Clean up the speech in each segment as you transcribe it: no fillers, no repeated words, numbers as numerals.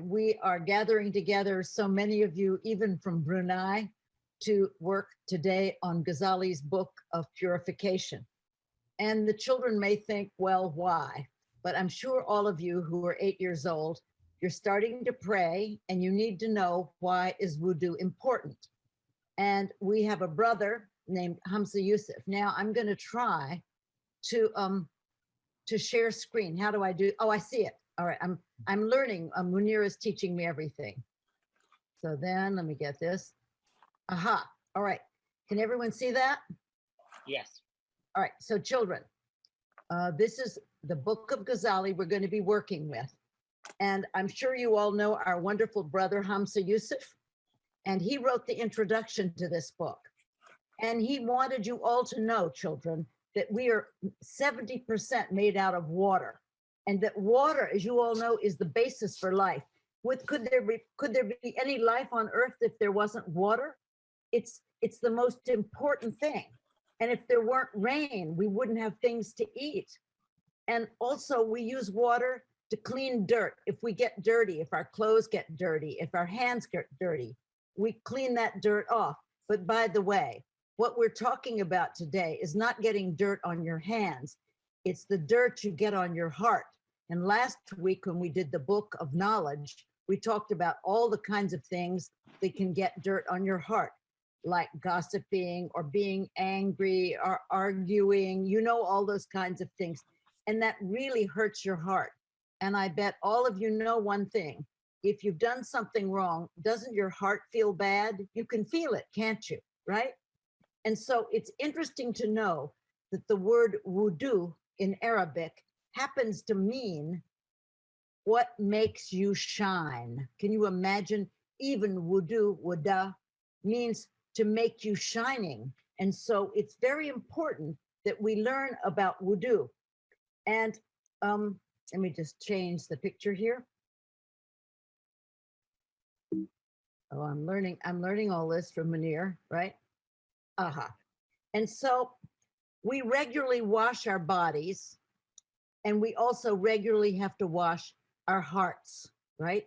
we are gathering together, so many of you, even from Brunei, to work today on Ghazali's book of purification. And the children may think, well, why? But I'm sure all of you who are 8 years old, you're starting to pray and you need to know, why is Wudu important? And we have a brother named Hamza Yusuf. Now I'm going to try to share screen. How do I do? Oh, I see it. All right, I'm learning. Munir is teaching me everything. So then let me get this. Aha. All right. Can everyone see that? Yes. All right. So children, this is the book of Ghazali we're going to be working with. And I'm sure you all know our wonderful brother, Hamza Yusuf. And he wrote the introduction to this book. And he wanted you all to know, children, that we are 70% made out of water. And that water, as you all know, is the basis for life. Could there be any life on earth if there wasn't water? It's the most important thing. And if there weren't rain, we wouldn't have things to eat. And also we use water to clean dirt. If we get dirty, if our clothes get dirty, if our hands get dirty, we clean that dirt off. But by the way, what we're talking about today is not getting dirt on your hands. It's the dirt you get on your heart. And last week when we did the book of knowledge, we talked about all the kinds of things that can get dirt on your heart, like gossiping or being angry or arguing, you know, all those kinds of things. And that really hurts your heart. And I bet all of you know one thing. If you've done something wrong, doesn't your heart feel bad? You can feel it, can't you? Right? And so it's interesting to know that the word wudu in Arabic happens to mean what makes you shine. Can you imagine? Even wudu, wada, means to make you shining. And so it's very important that we learn about wudu. And let me just change the picture here. Oh, I'm learning all this from Munir, right? And so we regularly wash our bodies, and we also regularly have to wash our hearts, right?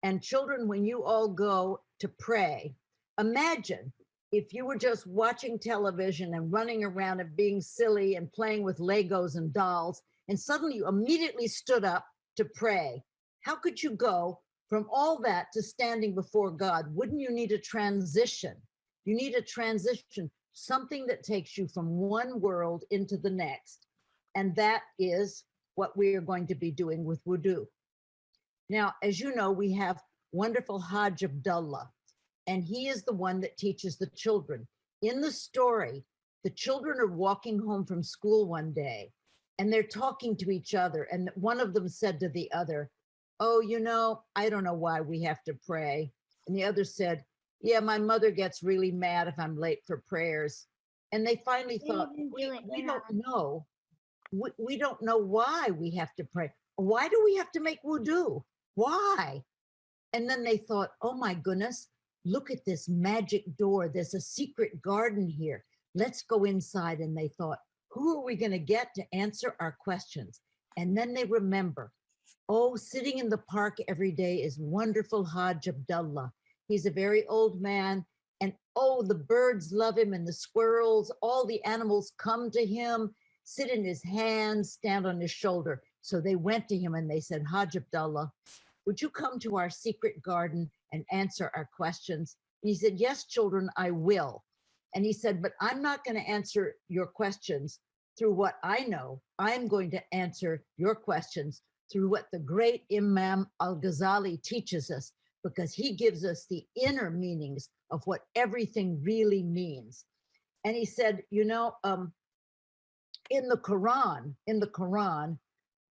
And children, when you all go to pray, imagine if you were just watching television and running around and being silly and playing with Legos and dolls, and suddenly you immediately stood up to pray. How could you go from all that to standing before God? Wouldn't you need a transition? You need a transition, something that takes you from one world into the next. And that is what we are going to be doing with wudu. Now, as you know, we have wonderful Hajj Abdullah, and he is the one that teaches the children. In the story, the children are walking home from school one day, and they're talking to each other. And one of them said to the other, oh, you know, I don't know why we have to pray. And the other said, yeah, my mother gets really mad if I'm late for prayers. And they finally thought, we don't know. We don't know why we have to pray. Why do we have to make wudu? Why? And then they thought, oh my goodness, look at this magic door. There's a secret garden here. Let's go inside. And they thought, who are we going to get to answer our questions? And then they remember, oh, sitting in the park every day is wonderful Hajj Abdullah. He's a very old man. And oh, the birds love him, and the squirrels, all the animals come to him, sit in his hands, stand on his shoulder. So they went to him and they said, Hajj Abdullah, would you come to our secret garden and answer our questions? And he said, yes, children, I will. And he said, but I'm not going to answer your questions through what I know. I'm going to answer your questions through what the great Imam al-Ghazali teaches us, because he gives us the inner meanings of what everything really means. And he said, you know, in the Quran,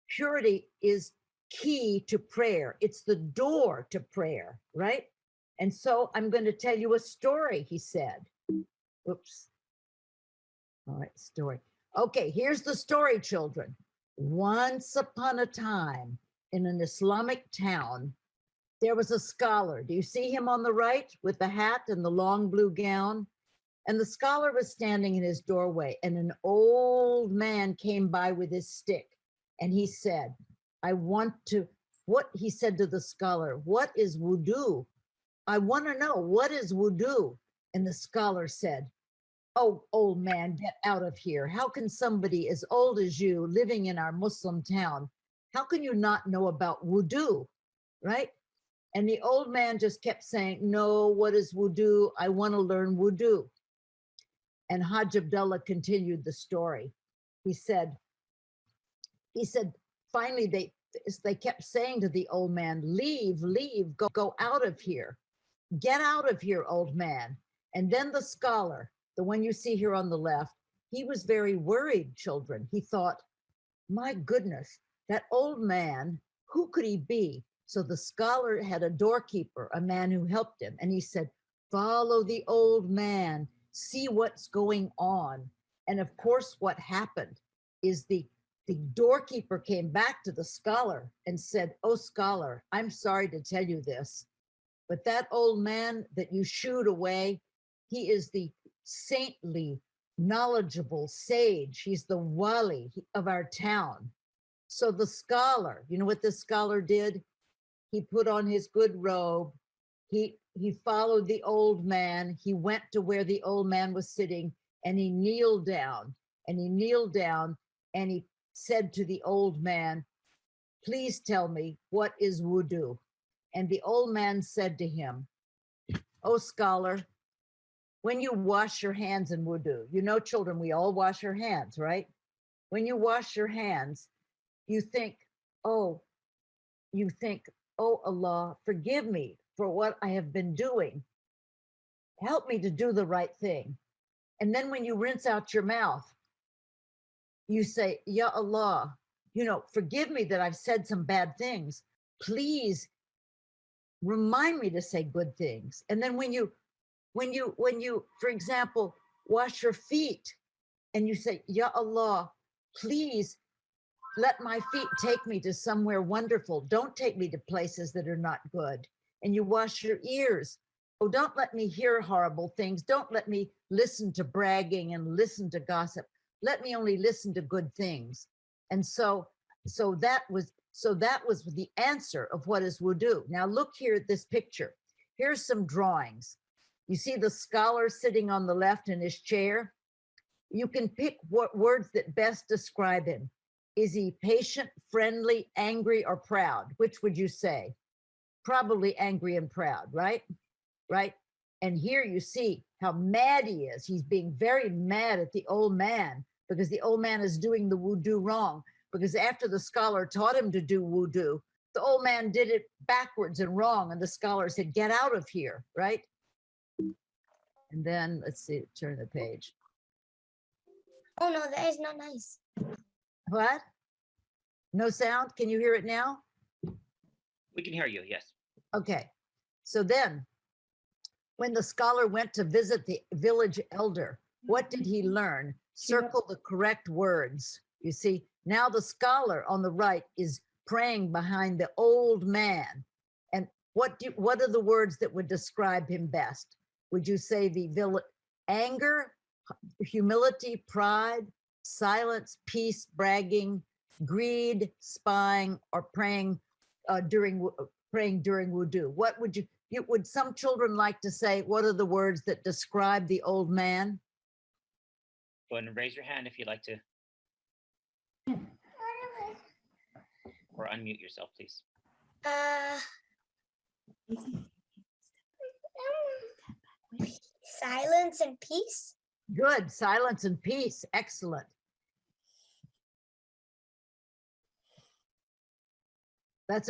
purity is key to prayer. It's the door to prayer, right? And so I'm going to tell you a story, he said. Oops. All right, story. Okay, here's the story, children. Once upon a time, in an Islamic town, there was a scholar. Do you see him on the right with the hat and the long blue gown? And the scholar was standing in his doorway, and an old man came by with his stick. And he said, I want to what he said to the scholar, what is Wudu? I want to know, what is Wudu? And the scholar said, oh, old man, get out of here. How can somebody as old as you living in our Muslim town, how can you not know about Wudu, right? And the old man just kept saying, no, what is Wudu? I want to learn Wudu. And Hajj Abdullah continued the story. He said, finally they kept saying to the old man, leave, go out of here. Get out of here, old man. And then the scholar, the one you see here on the left, he was very worried, children. He thought, my goodness, that old man, who could he be? So the scholar had a doorkeeper, a man who helped him. And he said, follow the old man, see what's going on. And of course, what happened is the doorkeeper came back to the scholar and said, oh, scholar, I'm sorry to tell you this, but that old man that you shooed away, he is the saintly, knowledgeable sage. He's the wali of our town. So the scholar, you know what the scholar did? He put on his good robe. He followed the old man. He went to where the old man was sitting and he kneeled down and he said to the old man, please tell me, what is Wudu? And the old man said to him, oh, scholar, when you wash your hands in Wudu, you know, children, we all wash our hands, right? When you wash your hands, you think, oh, Allah, forgive me for what I have been doing. Help me to do the right thing. And then when you rinse out your mouth, you say, Ya Allah, you know, forgive me that I've said some bad things. Please remind me to say good things. And then when you, for example, wash your feet and you say, Ya Allah, please let my feet take me to somewhere wonderful. Don't take me to places that are not good. And you wash your ears. Oh, don't let me hear horrible things. Don't let me listen to bragging and listen to gossip. Let me only listen to good things. And so that was the answer of what is Wudu. Now look here at this picture. Here's some drawings. You see the scholar sitting on the left in his chair. You can pick what words that best describe him. Is he patient, friendly, angry, or proud? Which would you say? Probably angry and proud, right? Right? And here you see how mad he is. He's being very mad at the old man because the old man is doing the Wudu wrong. Because after the scholar taught him to do Wudu, the old man did it backwards and wrong. And the scholar said, get out of here, right? And then let's see, turn the page. Oh no, that is not nice. What? No sound? Can you hear it now? We can hear you, yes. Okay. So then, when the scholar went to visit the village elder, what did he learn? Circle the correct words. You see, now the scholar on the right is praying behind the old man. And what are the words that would describe him best? Would you say the anger, humility, pride, silence, peace, bragging, greed, spying, or praying during Wudu? What would some children like to say? What are the words that describe the old man? Go ahead and raise your hand if you'd like to. Or unmute yourself, please. Silence and peace. Good, silence and peace. Excellent. That's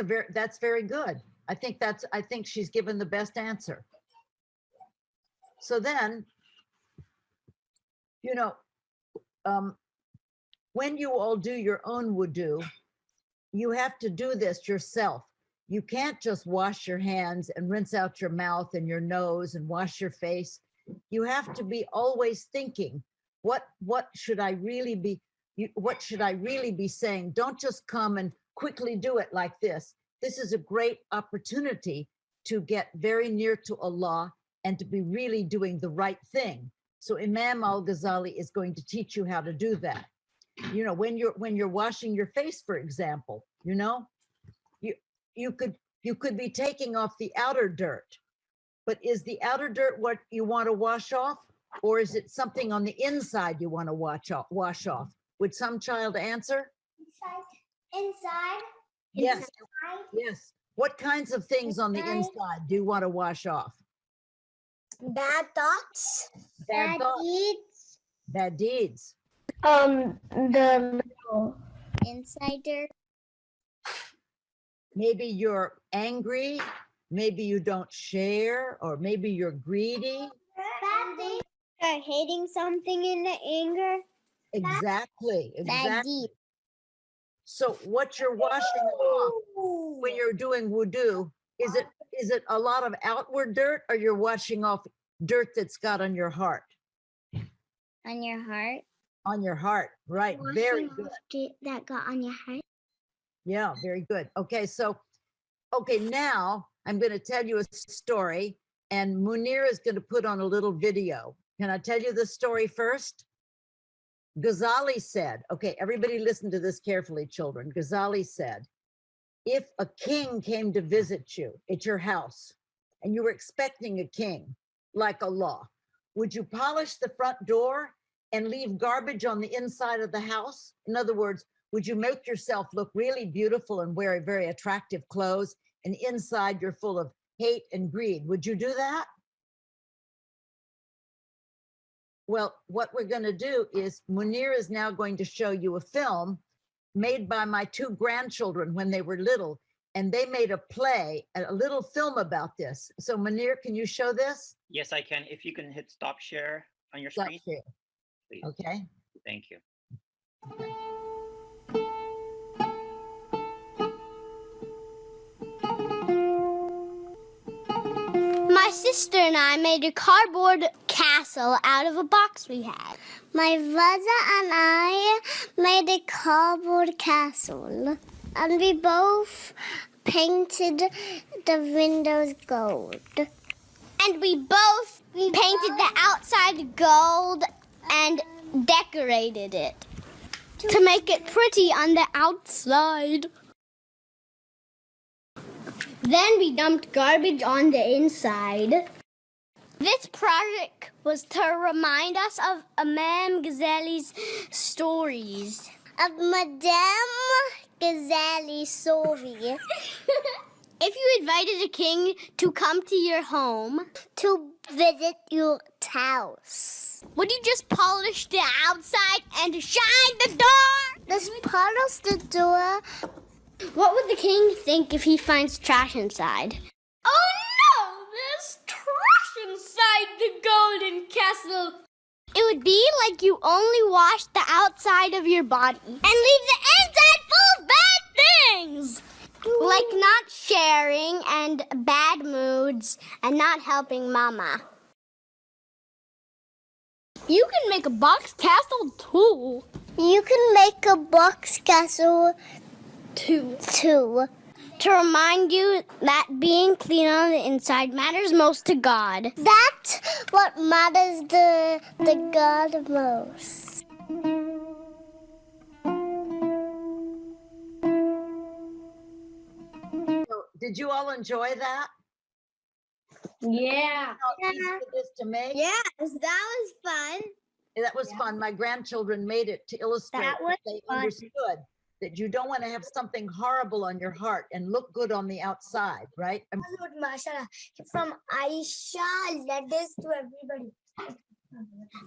very good. I think she's given the best answer. So then, you know, when you all do your own Wudu, you have to do this yourself. You can't just wash your hands and rinse out your mouth and your nose and wash your face. You have to be always thinking, what should I really be saying? Don't just come and quickly do it like this. This is a great opportunity to get very near to Allah and to be really doing the right thing. So Imam Al-Ghazali is going to teach you how to do that. You know, when you're washing your face, for example, you know, you could be taking off the outer dirt, but is the outer dirt what you want to wash off, or is it something on the inside you want to wash off? Would some child answer? Inside. Yes. Inside. Yes. What kinds of things on the inside do you want to wash off? Bad thoughts. Bad thoughts. deeds. Bad deeds. The little insider. Maybe you're angry, maybe you don't share, or maybe you're greedy. Bad things. Hating something in the anger. Exactly. Bad Exactly. deed. So what you're washing off when you're doing wudu, is it a lot of outward dirt, or you're washing off dirt that's got on your heart? On your heart. On your heart, right? Very good. That got on your heart. Yeah, very good. Okay, so, okay, now I'm going to tell you a story, and Munir is going to put on a little video. Can I tell you the story first? Ghazali said, okay, everybody listen to this carefully, children. Ghazali said, if a king came to visit you at your house and you were expecting a king like Allah, would you polish the front door and leave garbage on the inside of the house? In other words, would you make yourself look really beautiful and wear very attractive clothes, and inside you're full of hate and greed? Would you do that? Well, what we're going to do is Munir is now going to show you a film made by my two grandchildren when they were little, and they made a play, a little film about this. So Munir, can you show this? Yes, I can. If you can hit stop share on your Stop screen, share. please. Okay. Thank you. My sister and I made a cardboard castle out of a box we had. My brother and I made a cardboard castle. And we both painted the windows gold. And we both painted the outside gold and decorated it to make it pretty on the outside. Then we dumped garbage on the inside. This project was to remind us of Imam Ghazali's stories. Of Madame Ghazali's story. If you invited a king to come to your home to visit your house, would you just polish the outside and shine the door? Just polish the door. What would the king think if he finds trash inside? Oh no, there's trash inside the golden castle. It would be like you only washed the outside of your body and leave the inside full of bad things. Like not sharing and bad moods and not helping mama. You can make a box castle too. You can make a box castle too. To remind you that being clean on the inside matters most to God. That's what matters to God most. So, did you all enjoy that? Yeah. How easy it is to make? Yes, that was fun. That was fun. My grandchildren made it to illustrate That was they fun. understood that you don't want to have something horrible on your heart and look good on the outside, right? Mashallah. From Aisha, led this to everybody.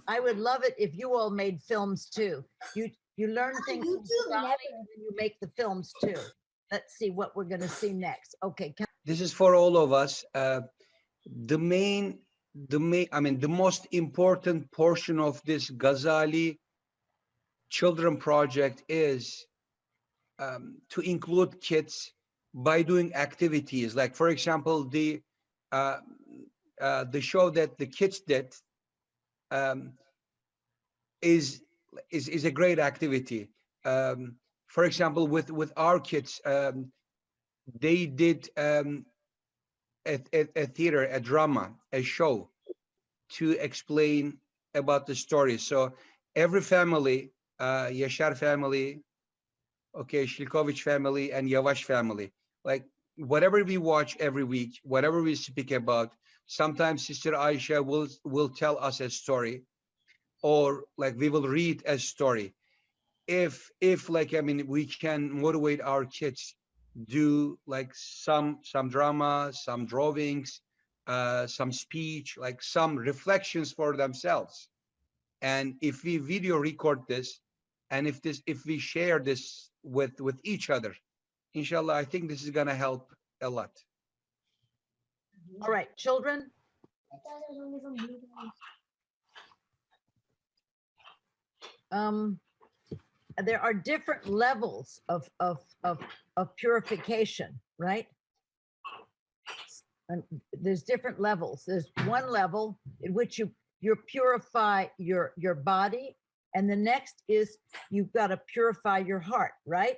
I would love it if you all made films too. You learn things from YouTube, Ghazali, never. and you make the films too. Let's see what we're going to see next. Okay. This is for all of us. The most important portion of this Ghazali children project is to include kids by doing activities. Like, for example, the show that the kids did is a great activity. For example, with our kids, they did a theater, a drama, a show to explain about the story. So every family, Yaşar family, okay, Shilkovich family and Yavaş family, like whatever we watch every week, whatever we speak about, sometimes Sister Aisha will tell us a story, or like we will read a story. If like, I mean, we can motivate our kids, do like some drama, some drawings, some speech, like some reflections for themselves. And if we video record this, and if we share this with each other, inshallah, I think this is going to help a lot. All right, children. There are different levels of purification, right? And there's different levels. There's one level in which you purify your body, and the next is you've got to purify your heart, right?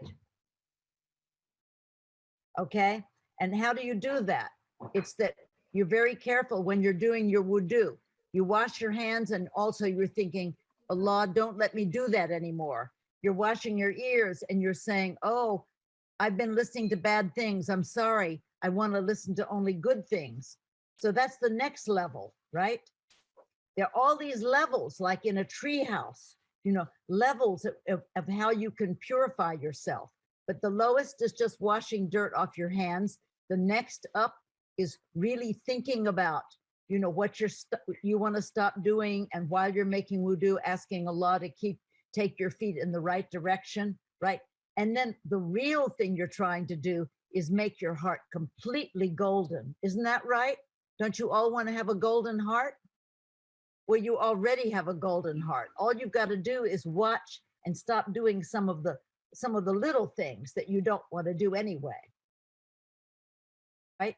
Okay, and how do you do that? It's that you're very careful when you're doing your wudu. You wash your hands, and also you're thinking, Allah, don't let me do that anymore. You're washing your ears and you're saying, oh, I've been listening to bad things. I'm sorry. I want to listen to only good things. So that's the next level, right? There are all these levels, like in a tree house, you know, levels of how you can purify yourself. But the lowest is just washing dirt off your hands. The next up is really thinking about, you know, what you want to stop doing, and while you're making wudu, asking Allah to take your feet in the right direction, right? And then the real thing you're trying to do is make your heart completely golden. Isn't that right? Don't you all want to have a golden heart? Well, you already have a golden heart. All you've got to do is watch and stop doing some of the little things that you don't want to do anyway, right?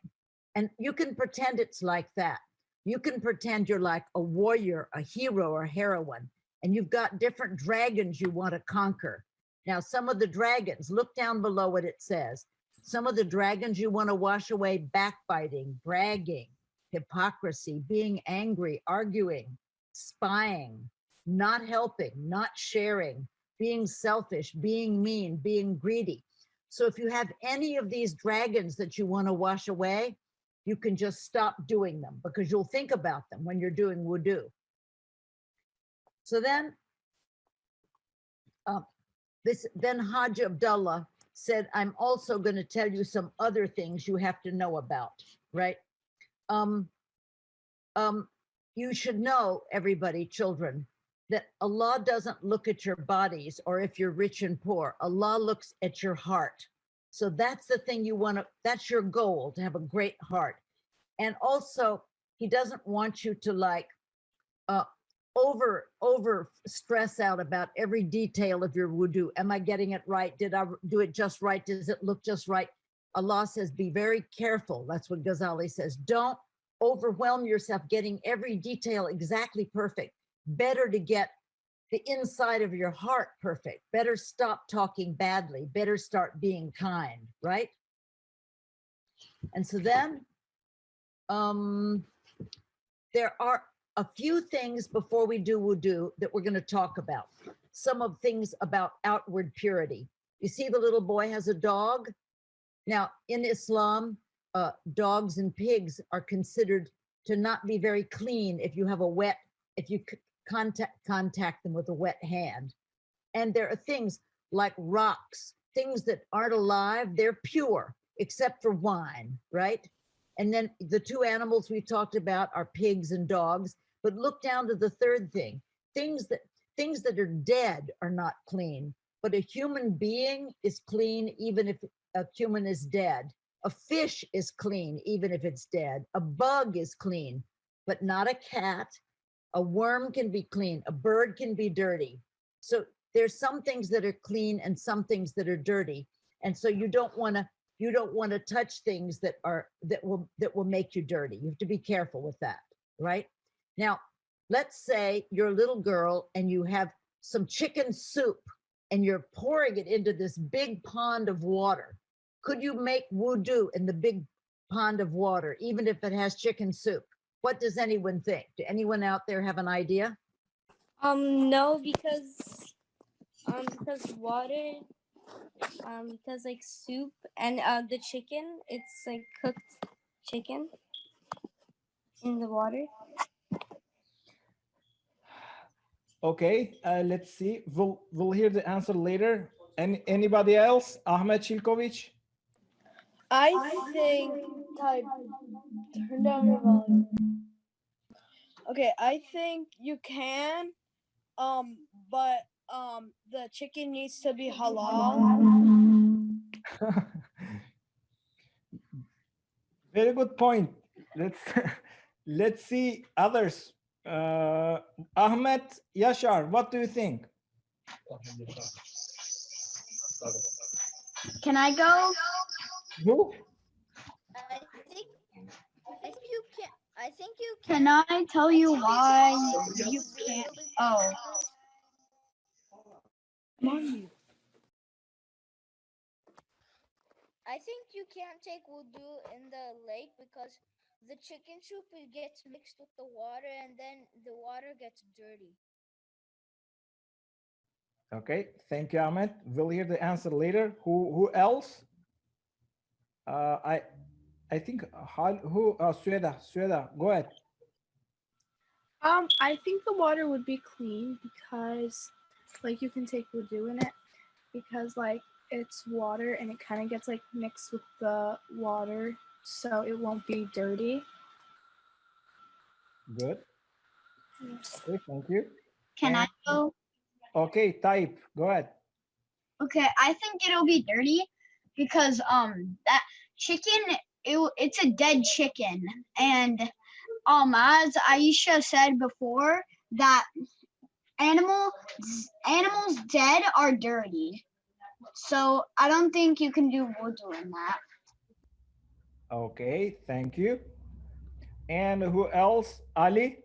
And you can pretend it's like that. You can pretend you're like a warrior, a hero, or heroine, and you've got different dragons you want to conquer. Now, some of the dragons, look down below what it says. Some of the dragons you want to wash away: backbiting, bragging, hypocrisy, being angry, arguing, spying, not helping, not sharing, being selfish, being mean, being greedy. So if you have any of these dragons that you want to wash away, you can just stop doing them, because you'll think about them when you're doing wudu. So then, then Hajj Abdullah said, I'm also going to tell you some other things you have to know about, right? You should know, everybody, children, that Allah doesn't look at your bodies or if you're rich and poor. Allah looks at your heart. So that's the thing you want to, that's your goal, to have a great heart. And also, he doesn't want you to like over stress out about every detail of your wudu. Am I getting it right? Did I do it just right? Does it look just right? Allah says, be very careful. That's what Ghazali says. Don't overwhelm yourself getting every detail exactly perfect. Better to get the inside of your heart perfect. Better stop talking badly. Better start being kind, right? And so then there are a few things before we do wudu that we're going to talk about. Some of things about outward purity. You see the little boy has a dog. Now in Islam, dogs and pigs are considered to not be very clean if you have a wet, if you contact them with a wet hand. And there are things like rocks, things that aren't alive, they're pure, except for wine, right? And then the two animals we talked about are pigs and dogs. But look down to the third thing. Things that are dead are not clean, but a human being is clean even if a human is dead. A fish is clean even if it's dead. A bug is clean, but not a cat. A worm can be clean. A bird can be dirty. So there's some things that are clean and some things that are dirty. And so you don't want to touch things that will make you dirty. You have to be careful with that, right? Now, let's say you're a little girl and you have some chicken soup and you're pouring it into this big pond of water. Could you make wudu in the big pond of water, even if it has chicken soup? What does anyone think? Do anyone out there have an idea? No, because water Because like soup and the chicken, it's like cooked chicken in the water. Okay, let's see. We'll hear the answer later. Anybody else? Ahmed Shilkovic? I think type turn down your volume. Okay, I think you can, but the chicken needs to be halal. Very good point. Let's let's see others. Ahmed Yashar, what do you think? Can I go? Who? I think you can. Can I tell you why you can't? Oh. I think you can't take wudu in the lake because the chicken soup gets mixed with the water and then the water gets dirty. Okay, thank you, Ahmed. We'll hear the answer later. Who else? I think who? Sweda, go ahead. I think the water would be clean because, like, you can take wudu in it because, like, it's water and it kind of gets like mixed with the water, so it won't be dirty. Good. Okay, thank you. Can I go? Okay, type. Go ahead. Okay, I think it'll be dirty because that chicken it's a dead chicken, and as Aisha said before, that animals dead are dirty, so I don't think you can do wudu in that. Okay, thank you. And who else? Ali?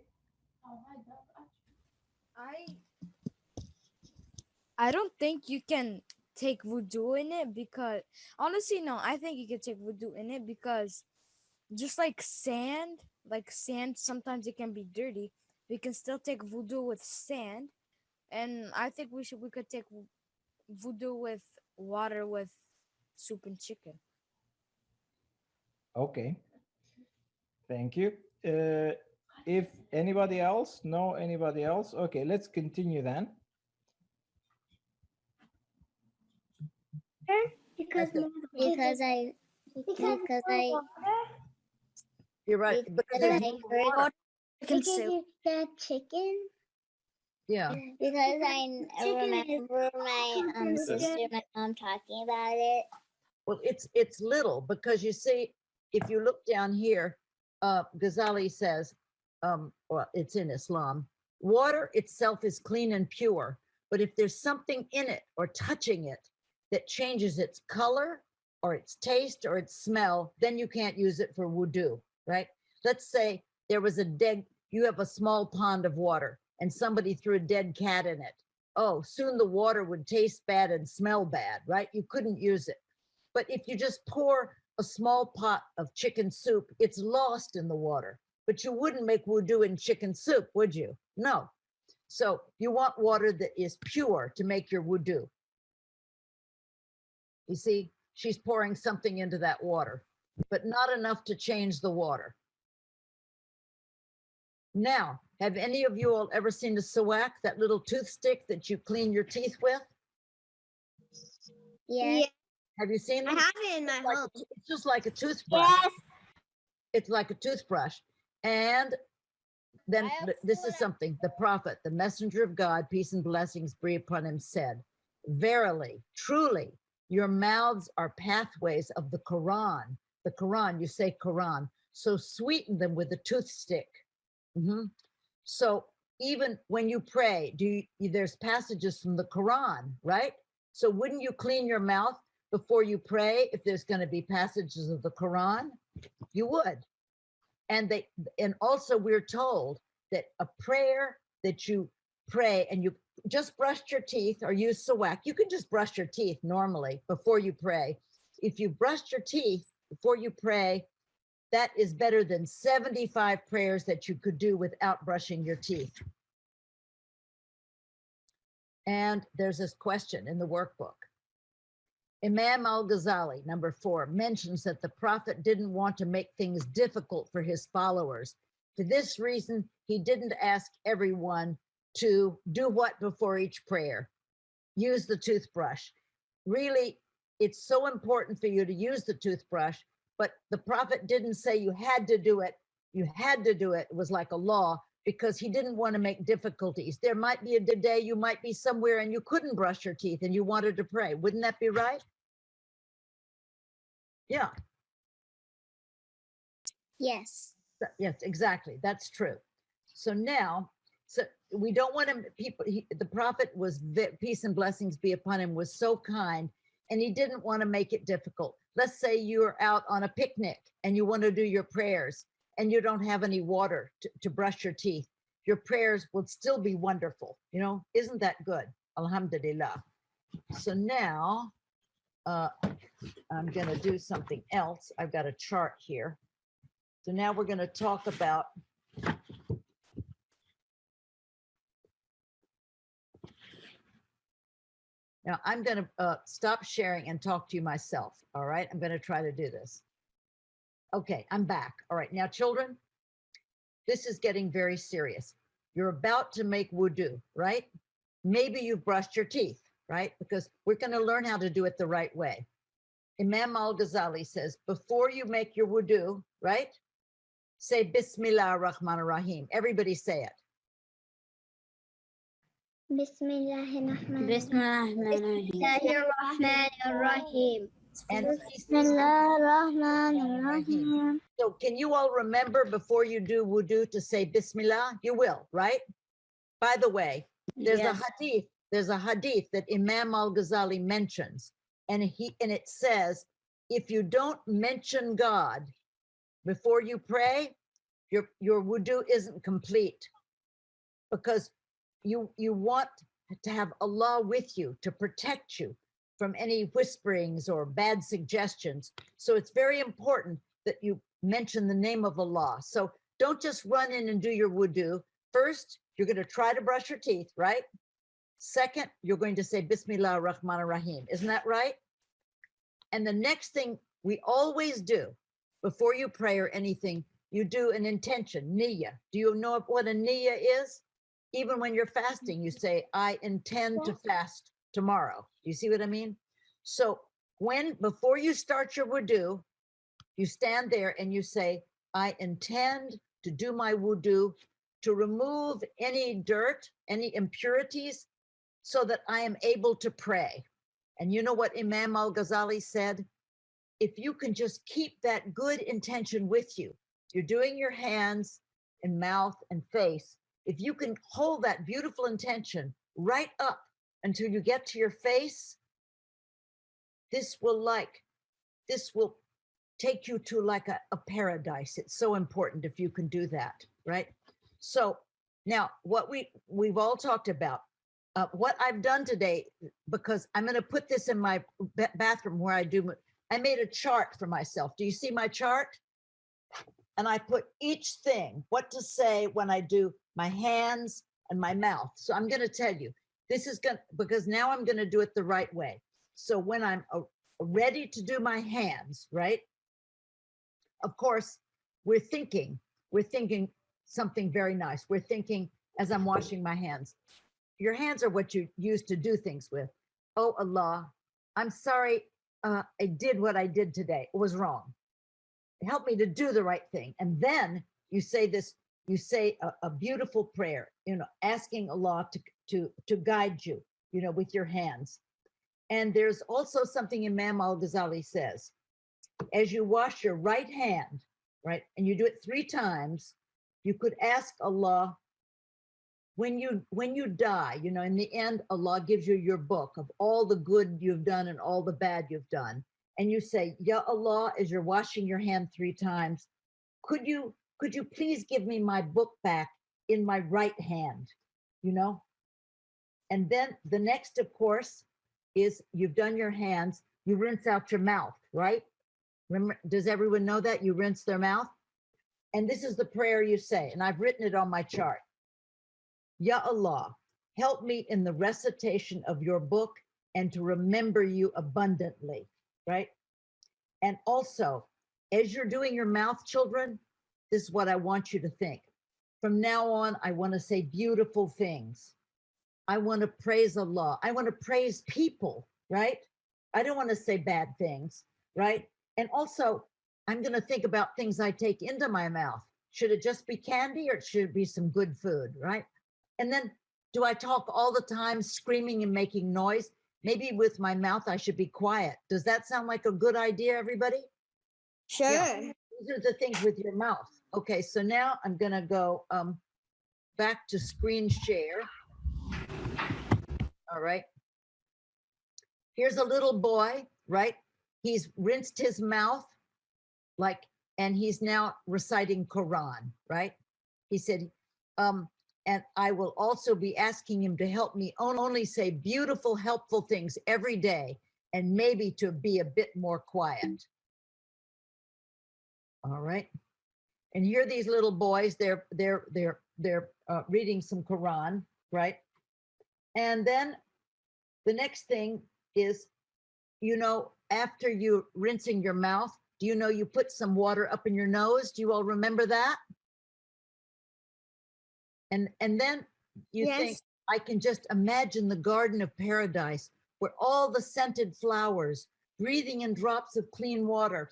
I don't think you can take wudu in it because honestly, no, I think you can take wudu in it because just like sand sometimes it can be dirty. We can still take wudu with sand, and I think we could take wudu with water with soup and chicken. Okay. Thank you. If anybody else, no anybody else, okay, let's continue then. Because I You're right. because I heard Chicken soup. chicken. Yeah. Because I remember my sister and my mom talking about it. Well, it's little because you see, if you look down here, Ghazali says, well, it's in Islam, water itself is clean and pure, but if there's something in it or touching it that changes its color or its taste or its smell, then you can't use it for wudu, right? Let's say there was you have a small pond of water and somebody threw a dead cat in it. Oh, soon the water would taste bad and smell bad, right? You couldn't use it. But if you just pour a small pot of chicken soup, it's lost in the water. But you wouldn't make wudu in chicken soup, would you? No. So you want water that is pure to make your wudu. You see, she's pouring something into that water, but not enough to change the water. Now, have any of you all ever seen a siwak, that little toothstick that you clean your teeth with? Yeah. Have you seen it? I have it in my home. It's just like a toothbrush. Yes. It's like a toothbrush. And then this is something the prophet, the messenger of God, peace and blessings be upon him, said, verily, truly, your mouths are pathways of the Quran. The Quran, you say Quran. So sweeten them with a toothstick. So even when you pray, there's passages from the Quran, right? So wouldn't you clean your mouth before you pray if there's going to be passages of the Quran? You would. And also we're told that a prayer that you pray and you just brushed your teeth or use siwak, you can just brush your teeth normally before you pray. If you brushed your teeth before you pray, that is better than 75 prayers that you could do without brushing your teeth. And there's this question in the workbook. Imam al-Ghazali, number 4, mentions that the Prophet didn't want to make things difficult for his followers. For this reason, he didn't ask everyone to do what before each prayer? Use the toothbrush. Really, it's so important for you to use the toothbrush, but the Prophet didn't say you had to do it. You had to do it. It was like a law because he didn't want to make difficulties. There might be a day you might be somewhere and you couldn't brush your teeth and you wanted to pray. Wouldn't that be right? Yeah. Yes. Yes, exactly. That's true. So now, so we don't want him, the Prophet was, peace and blessings be upon him, was so kind, and he didn't want to make it difficult. Let's say you're out on a picnic and you want to do your prayers and you don't have any water to brush your teeth. Your prayers will still be wonderful. You know, isn't that good? Alhamdulillah. So now, I'm going to do something else. I've got a chart here. So now we're going to talk about now I'm going to stop sharing and talk to you myself. All right. I'm going to try to do this. Okay. I'm back. All right. Now, children, this is getting very serious. You're about to make wudu, right? Maybe you've brushed your teeth, right? Because we're going to learn how to do it the right way. Imam al-Ghazali says, before you make your wudu, right? Say Bismillah ar-Rahman ar-Rahim. Everybody say it. Bismillahirrahmanirrahim. And Bismillahirrahmanirrahim. so can you all remember before you do wudu to say Bismillah? You will, right? By the way, there's a hadith that Imam al-Ghazali mentions, and it says, if you don't mention God before you pray, your wudu isn't complete, because you want to have Allah with you to protect you from any whisperings or bad suggestions. So it's very important that you mention the name of Allah. So don't just run in and do your wudu. First, you're going to try to brush your teeth, right? Second, you're going to say Bismillah ar-Rahman ar-Rahim. Isn't that right? And the next thing we always do before you pray or anything, you do an intention, niyyah. Do you know what a niyyah is? Even when you're fasting, you say, I intend to fast tomorrow. Do you see what I mean? So before you start your wudu, you stand there and you say, I intend to do my wudu to remove any dirt, any impurities, so that I am able to pray. And you know what Imam al-Ghazali said? If you can just keep that good intention with you, you're doing your hands and mouth and face. If you can hold that beautiful intention right up until you get to your face, this will take you to like a paradise. It's so important if you can do that, right? So now what we've all talked about, what I've done today, because I'm going to put this in my bathroom where I made a chart for myself. Do you see my chart? And I put each thing, what to say when I do my hands and my mouth. So I'm going to tell you, because now I'm going to do it the right way. So when I'm ready to do my hands, right? Of course, we're thinking something very nice. We're thinking as I'm washing my hands. Your hands are what you use to do things with. Oh, Allah, I'm sorry I did what I did today. It was wrong. Help me to do the right thing. And then you say a beautiful prayer, asking Allah to guide you, with your hands. And there's also something Imam al-Ghazali says, as you wash your right hand, right, and you do it 3 times, you could ask Allah, when you die, in the end, Allah gives you your book of all the good you've done and all the bad you've done. And you say, Ya Allah, as you're washing your hand 3 times, could you please give me my book back in my right hand, And then the next, of course, is you've done your hands, you rinse out your mouth, right? Remember, does everyone know that? You rinse their mouth? And this is the prayer you say, and I've written it on my chart. Ya Allah, help me in the recitation of your book and to remember you abundantly, right? And also, as you're doing your mouth, children, this is what I want you to think. From now on, I want to say beautiful things. I want to praise Allah. I want to praise people, right? I don't want to say bad things, right? And also, I'm going to think about things I take into my mouth. Should it just be candy or should it be some good food, right? And then, do I talk all the time, screaming and making noise? Maybe with my mouth, I should be quiet. Does that sound like a good idea, everybody? Sure. Yeah. These are the things with your mouth. Okay, so now I'm going to go back to screen share. All right. Here's a little boy, right? He's rinsed his mouth, like, and he's now reciting Quran, right? He said, and I will also be asking him to help me only say beautiful, helpful things every day, and maybe to be a bit more quiet. All right. And here these little boys, they're reading some Quran, right? And then the next thing is, you know, after you rinsing your mouth, do you know you put some water up in your nose? Do you all remember that? And then you think, I can just imagine the Garden of Paradise where all the scented flowers, breathing in drops of clean water,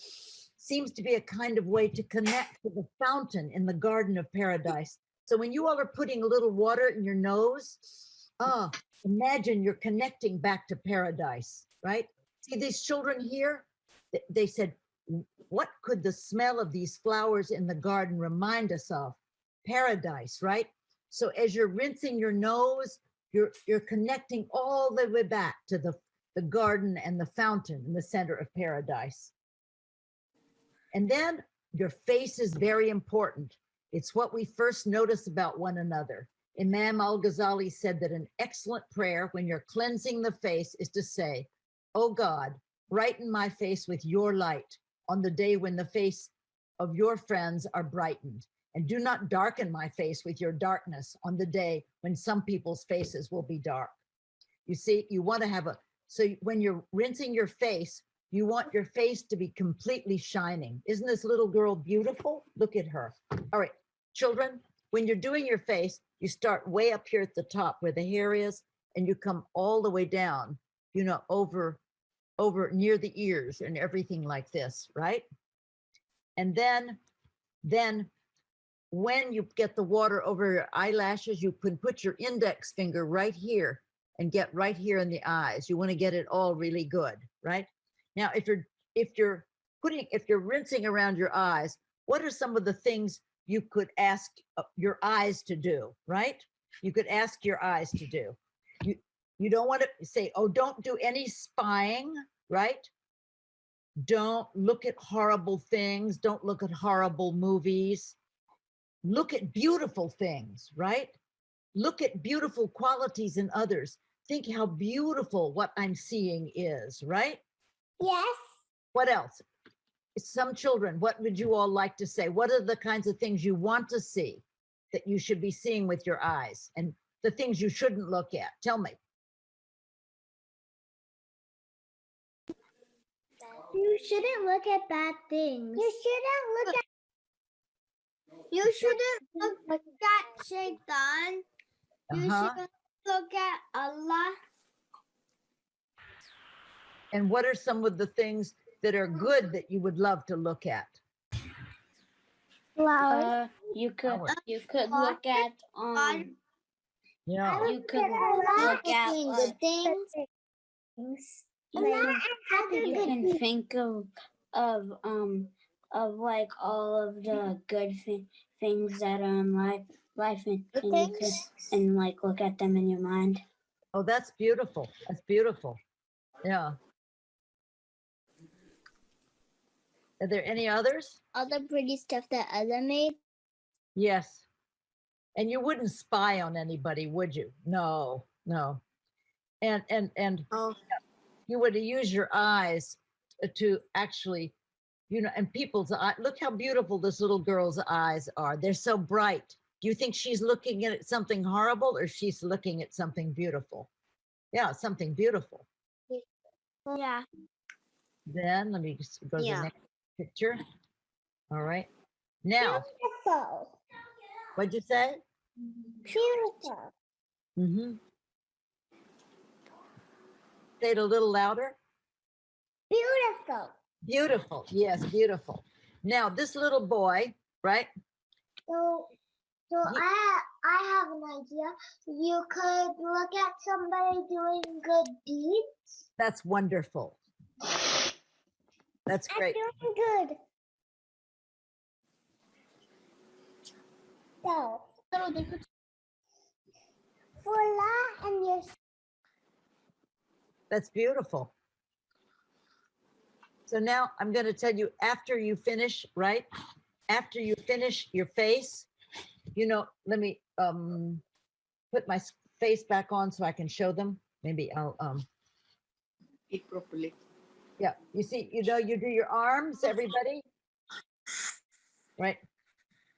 seems to be a kind of way to connect to the fountain in the Garden of Paradise. So when you all are putting a little water in your nose, imagine you're connecting back to paradise, right? See these children here? They said, what could the smell of these flowers in the garden remind us of? Paradise, right? So as you're rinsing your nose, you're connecting all the way back to the garden and the fountain in the center of paradise. And then your face is very important. It's what we first notice about one another. Imam al-Ghazali said that an excellent prayer when you're cleansing the face is to say, oh God, brighten my face with your light on the day when the face of your friends are brightened. And do not darken my face with your darkness on the day when some people's faces will be dark. You see, you want to have so when you're rinsing your face, you want your face to be completely shining. Isn't this little girl beautiful? Look at her. All right, children, when you're doing your face, you start way up here at the top where the hair is, and you come all the way down, you know, over near the ears and everything like this, right? And then when you get the water over your eyelashes, you can put your index finger right here and get right here in the eyes. You want to get it all really good, right? Now, if you're rinsing around your eyes, what are some of the things you could ask your eyes to do, right? You could ask your eyes to do. You don't want to say, oh, don't do any spying, right? Don't look at horrible things. Don't look at horrible movies. Look at beautiful things, right? Look at beautiful qualities in others. Think how beautiful what I'm seeing is, right? Yes. What else? Some children, what would you all like to say? What are the kinds of things you want to see that you should be seeing with your eyes, and the things you shouldn't look at? Tell me. You shouldn't look at bad things. You shouldn't look at Shaitan. You shouldn't look at Allah. And what are some of the things that are good that you would love to look at? Flowers. You could look at Yeah. you could look at good things. you can think of like all of the good things that are in life and you could and like look at them in your mind. Oh, that's beautiful. That's beautiful. Yeah. Are there any others? All the pretty stuff that Allah made. Yes. And you wouldn't spy on anybody, would you? No, no. And you would use your eyes to actually, you know, and people's eyes. Look how beautiful this little girl's eyes are. They're so bright. Do you think she's looking at something horrible or she's looking at something beautiful? Yeah, something beautiful. Yeah. Then let me just go to the Yeah. next picture. All right. Now, Beautiful. what'd you say? Beautiful. Mm-hmm. Say it a little louder. Beautiful. Beautiful. Yes, beautiful. Now, this little boy, right? So I have an idea. You could look at somebody doing good deeds. That's wonderful. That's great. I'm doing good. So voila, and you're That's beautiful. So now I'm going to tell you after you finish, right? After you finish your face, you know, let me put my face back on so I can show them. Maybe I'll Eat properly. yeah, you see, you know, you do your arms, everybody, right?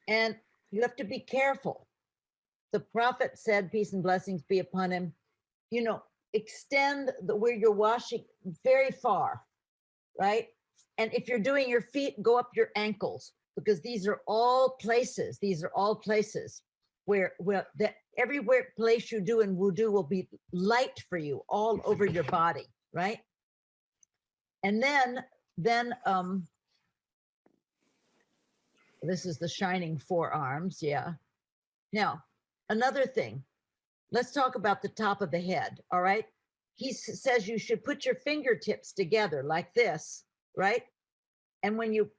And you have to be careful. The prophet said, peace and blessings be upon him. You know, extend where you're washing very far, right? And if you're doing your feet, go up your ankles, because these are all places where everywhere place you do in wudu will be light for you all over your body, right? And then this is the shining forearms, yeah. Now, another thing, let's talk about the top of the head, all right? He says you should put your fingertips together like this, right? And when you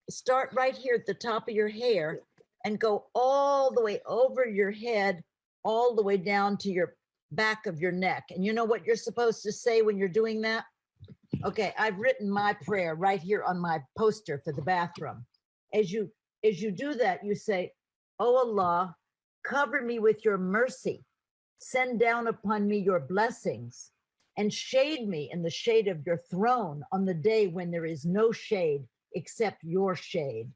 start right here at the top of your hair and go all the way over your head, all the way down to your back of your neck. And you know what you're supposed to say when you're doing that? Okay, I've written my prayer right here on my poster for the bathroom. As you do that, you say, "Oh Allah, cover me with your mercy. Send down upon me your blessings and shade me in the shade of your throne on the day when there is no shade except your shade."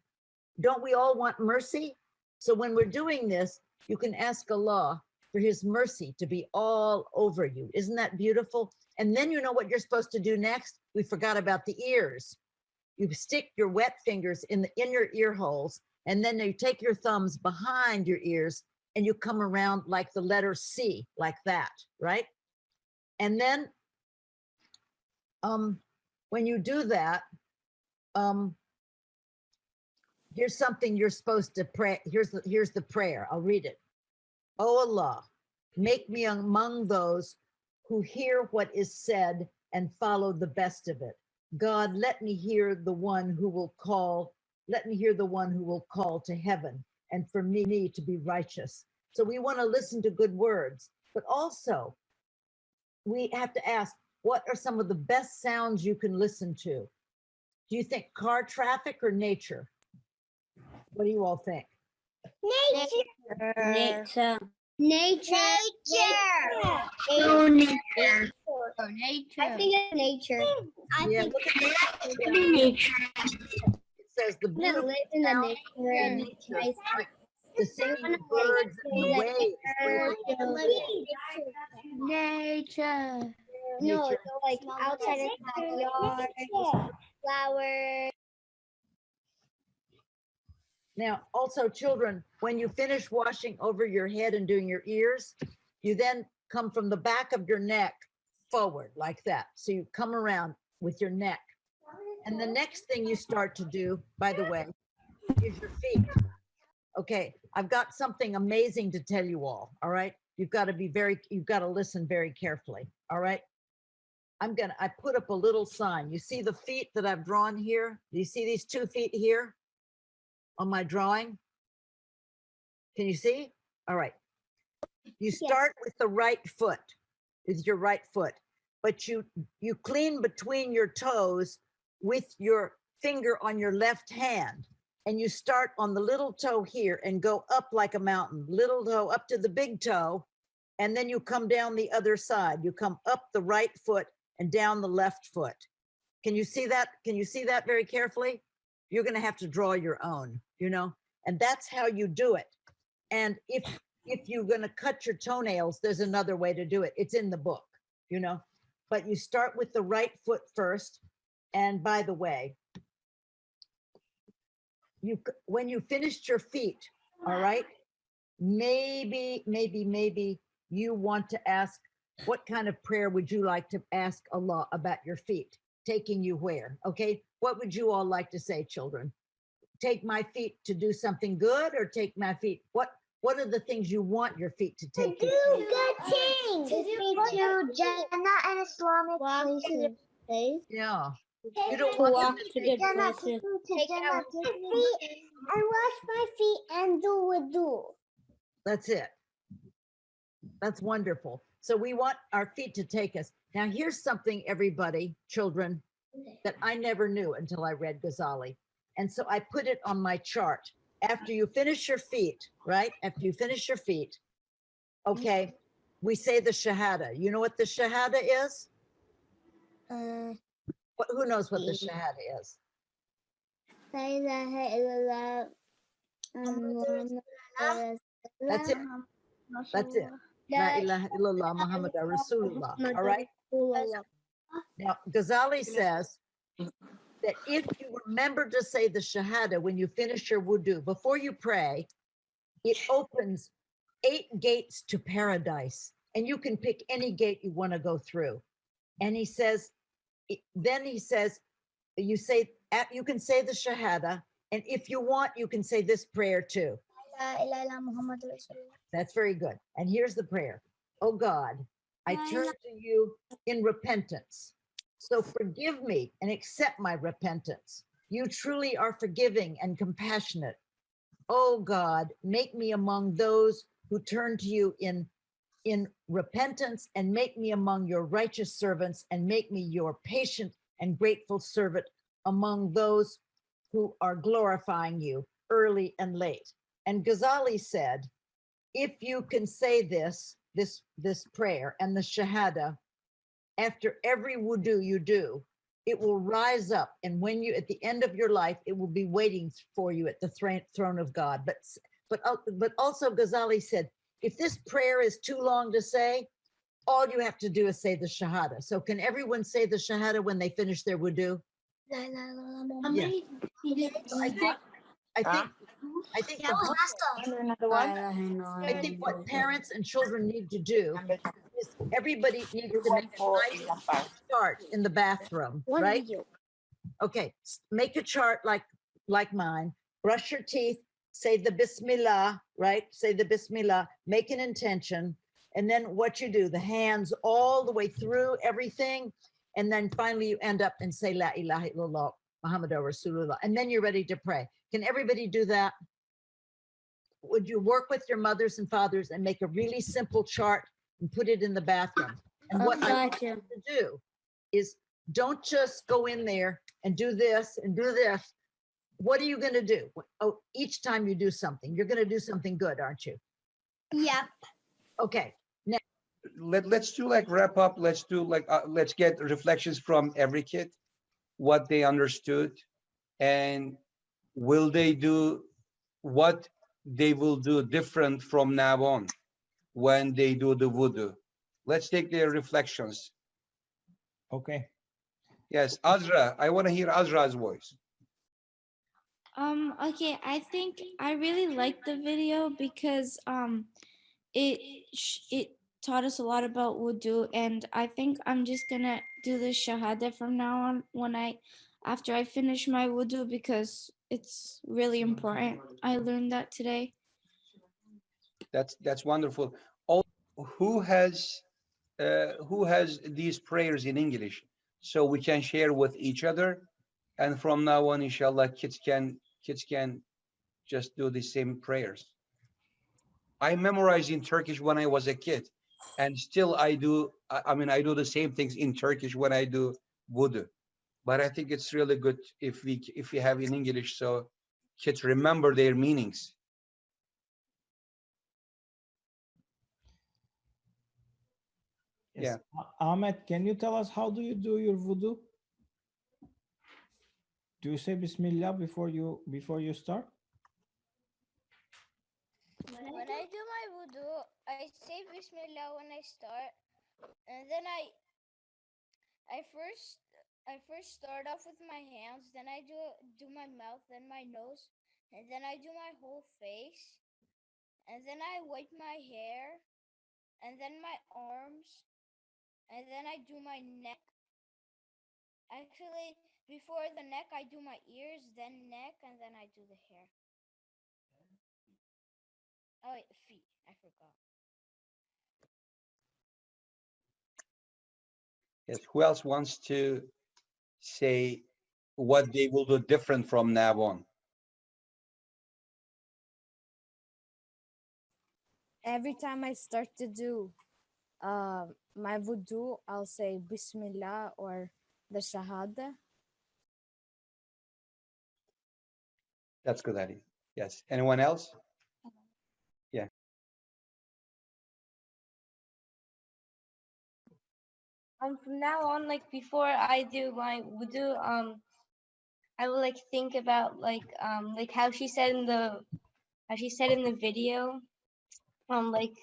Don't we all want mercy? So when we're doing this, you can ask Allah for his mercy to be all over you. Isn't that beautiful? And then you know what you're supposed to do next? We forgot about the ears. You stick your wet fingers in your ear holes, and then you take your thumbs behind your ears and you come around like the letter C, like that, right? And then when you do that, here's something you're supposed to pray. Here's the prayer. I'll read it. Oh Allah, make me among those who hear what is said and follow the best of it. God, let me hear the one who will call to heaven, and for me to be righteous. So we want to listen to good words, but also we have to ask, what are some of the best sounds you can listen to? Do you think car traffic or nature? What do you all think? nature. Nature. Nature. Oh, nature. I think it's nature. I Yeah, think look at It could be nature. it says the I'm gonna beautiful live in the sound nature. in nature, like the singing of birds and the waves. Nature. No, Nature. so like outside in the backyard, flowers. Now, also children, when you finish washing over your head and doing your ears, you then come from the back of your neck forward like that. So you come around with your neck. And the next thing you start to do, by the way, is your feet. Okay, I've got something amazing to tell you all right? You've got to listen very carefully, all right? I put up a little sign. You see the feet that I've drawn here? Do you see these 2 feet here on my drawing? Can you see? All right. You start with the right foot, with your right foot, but you clean between your toes with your finger on your left hand, and you start on the little toe here and go up like a mountain, little toe up to the big toe, and then you come down the other side. You come up the right foot and down the left foot. Can you see that? Can you see that very carefully? You're going to have to draw your own, you know, and that's how you do it. And if you're going to cut your toenails, there's another way to do it. It's in the book, you know. but you start with the right foot first. And by the way, when you finished your feet, all right, maybe you want to ask, what kind of prayer would you like to ask Allah about your feet, taking you where? Okay, what would you all like to say, children? Take my feet to do something good, or take my feet? What are the things you want your feet to take you to? Good things. To Jannah and Islamic places. Yeah. You don't To want walk them to to take good Jannah, places. take out my feet and wash my feet and do wudu. That's it. That's wonderful. So we want our feet to take us. Now, here's something, everybody, children, that I never knew until I read Ghazali. And so I put it on my chart. After you finish your feet, right? After you finish your feet, okay, we say the Shahada. You know what the Shahada is? Who knows what the Shahada is? That's it. That's it. La ilaha illallah Muhammad Rasulullah. All right. Now, Ghazali says that if you remember to say the Shahada when you finish your wudu, before you pray, it opens 8 gates to paradise. And you can pick any gate you want to go through. And he says, then he says, you can say the Shahada. And if you want, you can say this prayer too. That's very good. And here's the prayer. Oh God, I turn to you in repentance. So forgive me and accept my repentance. You truly are forgiving and compassionate. Oh God, make me among those who turn to you in repentance, and make me among your righteous servants, and make me your patient and grateful servant among those who are glorifying you early and late. And Ghazali said, if you can say this prayer and the Shahada after every wudu you do, it will rise up. And when you, at the end of your life, it will be waiting for you at the throne of God. But also Ghazali said, if this prayer is too long to say, all you have to do is say the Shahada. So can everyone say the Shahada when they finish their wudu? Yeah. I think what parents and children need to do is everybody needs to make a nice chart in the bathroom, right? Okay, make a chart like mine. Brush your teeth, say the Bismillah, right? Say the Bismillah, make an intention, and then what you do, the hands all the way through everything, and then finally you end up and say La ilaha illallah Muhammadur Rasulullah, and then you're ready to pray. Can everybody do that? Would you work with your mothers and fathers and make a really simple chart and put it in the bathroom? And what I want you to do is don't just go in there and do this and do this. What are you going to do? Oh, each time you do something, you're going to do something good, aren't you? Yep. Okay. Now, Let's do like wrap up. Let's do like let's get reflections from every kid, what they understood, and will they do what they will do different from now on when they do the wudu. Let's take their reflections. Okay. Yes, Azra, I want to hear Azra's voice. Okay, I think I really liked the video because it taught us a lot about wudu, and I think I'm just gonna do the shahada from now on after I finish my wudu, because it's really important. I learned that today. That's wonderful. Who has these prayers in English so we can share with each other, and from now on, inshallah, kids can just do the same prayers. I memorized in Turkish when I was a kid, and still I do. I mean, I do the same things in Turkish when I do wudu. But I think it's really good if we have in English, so kids remember their meanings. Yes. Yeah. Ahmed, can you tell us how do you do your wudu? Do you say Bismillah before you start? When I do my wudu, I say Bismillah when I start, and then I I first start off with my hands, then I do my mouth, then my nose, and then I do my whole face, and then I wipe my hair, and then my arms, and then I do my neck. Actually, before the neck, I do my ears, then neck, and then I do the hair. Oh wait, feet. I forgot. Yes. Who else wants to say what they will do different from now on? Every time I start to do my wudu, I'll say Bismillah or the Shahada. That's good, Ali. Yes. Anyone else? Yeah. From now on, like before I do my wudu, I will like think about like how she said in the video, like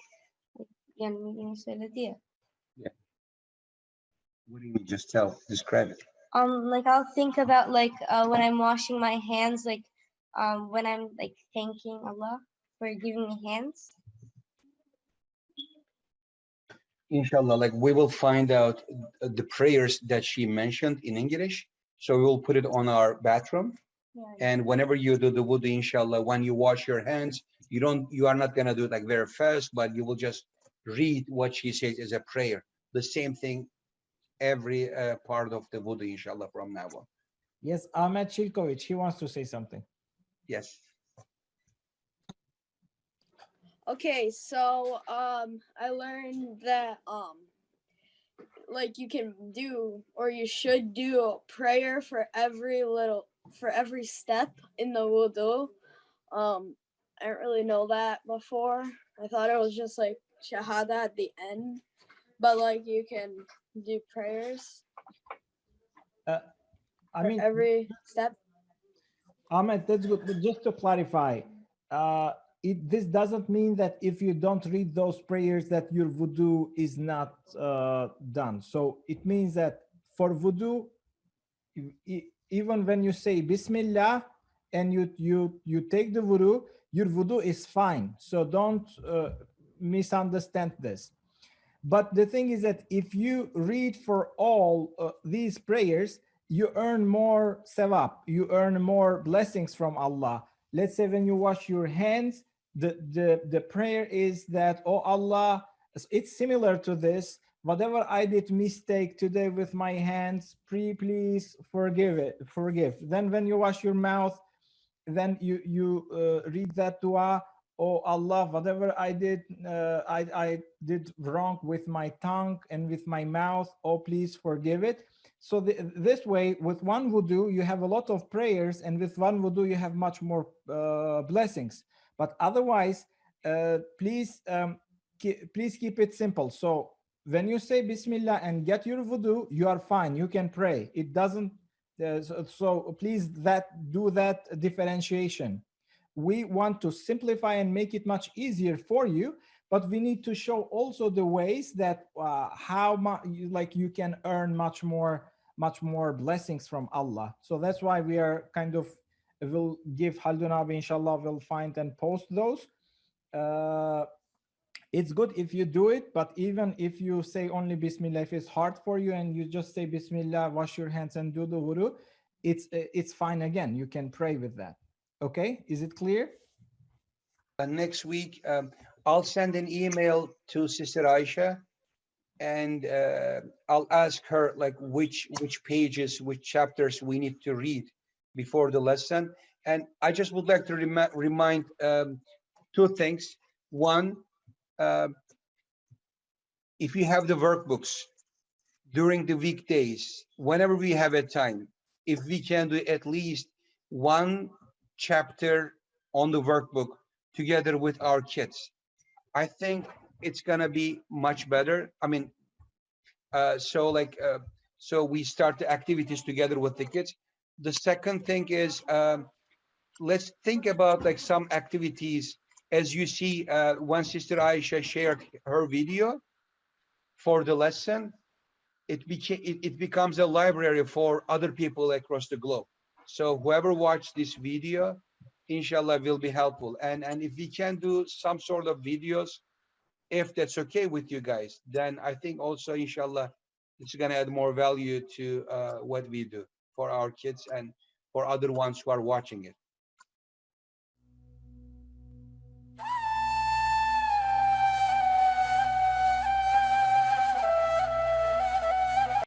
yan yeah. Yeah. What do you mean? Just describe it. Like I'll think about like when I'm washing my hands, like when I'm like thanking Allah for giving me hands. Inshallah, like we will find out the prayers that she mentioned in English. So we will put it on our bathroom. Yeah. And whenever you do the wudu, inshallah, when you wash your hands, you are not gonna do it like very fast, but you will just read what she says as a prayer. The same thing every part of the wudu, inshallah, from now on. Yes, Ahmed Shilkovich, he wants to say something. Yes. Okay, so I learned that like you can do or you should do a prayer for every step in the wudu. I didn't really know that before. I thought it was just like shahada at the end, but like you can do prayers I for mean, every step. Ahmed, that's good. But just to clarify, this doesn't mean that if you don't read those prayers that your wudu is not done. So it means that for wudu, even when you say Bismillah and you take the wudu, your wudu is fine. So don't misunderstand this. But the thing is that if you read for all these prayers, you earn more sawab, you earn more blessings from Allah. Let's say when you wash your hands, the prayer is that, oh Allah, it's similar to this. Whatever I did mistake today with my hands, please forgive. Then when you wash your mouth, then you read that dua. Oh Allah, whatever I did, I did wrong with my tongue and with my mouth. Oh, please forgive it. So this way, with one wudu, you have a lot of prayers, and with one wudu, you have much more blessings. But otherwise, please keep it simple. So when you say Bismillah and get your wudu, you are fine. You can pray. It doesn't. So please do that differentiation. We want to simplify and make it much easier for you, but we need to show also the ways that how much you can earn much more blessings from Allah. So that's why we are kind of will give Haldunabi, inshallah, will find and post those. It's good if you do it, but even if you say only Bismillah, if it's hard for you and you just say Bismillah, wash your hands and do the wudu, it's fine again. You can pray with that. Okay, is it clear? Next week, I'll send an email to Sister Aisha, and I'll ask her like which pages, which chapters we need to read before the lesson. And I just would like to remind two things. One, if you have the workbooks during the weekdays, whenever we have a time, if we can do at least one chapter on the workbook together with our kids, I think it's gonna be much better. I mean, so we start the activities together with the kids. The second thing is, let's think about like some activities. As you see, when Sister Aisha shared her video for the lesson, it becomes a library for other people across the globe. So whoever watched this video, inshallah, will be helpful. And if we can do some sort of videos, if that's okay with you guys, then I think also, inshallah, it's going to add more value to what we do for our kids and for other ones who are watching it.